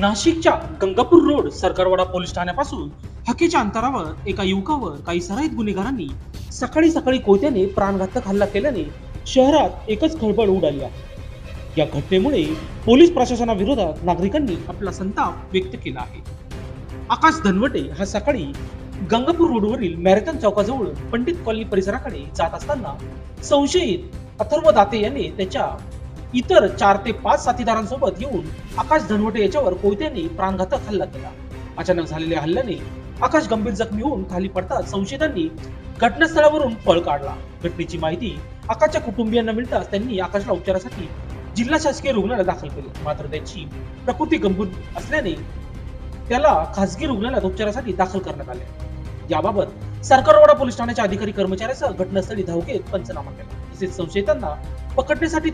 नाशिकच्या Gangapur road Sarkarwada police ठाण्यापासून हाकेच्या अंतरावर एका युवकावर काही सराईत गुन्हेगारांनी सकाळी सकाळी कोयत्याने प्राणघातक हल्ला केल्याने शहरात एकच खळबळ उडाली आहे. या घटनेमुळे पोलीस प्रशासनाविरोधात नागरिकांनी आपला संताप व्यक्त केला आहे. आकाश धनवटे हा सकाळी गंगापूर रोडवरील मॅरेथॉन चौकाजवळ पंडित कॉलनी परिसराकडे जात असताना संशयित अथर्व दाते याने त्याच्या इतर 4 ते 5 साथीदारांसोबत येऊन आकाश धनवटे याच्यावर कोयत्याने प्राणघातक हल्ला केला. अचानक झालेल्या हल्ल्याने आकाश गंभीर जखमी होऊन खाली पडताच संशयितांनी घटनास्थळावरून पळ काढला. घटनेची माहिती आकाशच्या कुटुंबियांना मिळताच त्यांनी आकाशला उपचारासाठी जिल्हा शासकीय रुग्णालयात दाखल केले. मात्र त्याची प्रकृती गंभीर असल्याने त्याला खासगी रुग्णालयात उपचारासाठी दाखल करण्यात आले. याबाबत सरकारवाडा पोलीस ठाण्याच्या अधिकारी कर्मचाऱ्यासह घटनास्थळी धाव घेत पंचनामा केला. तसेच संशयितांना पकडण्यासाठी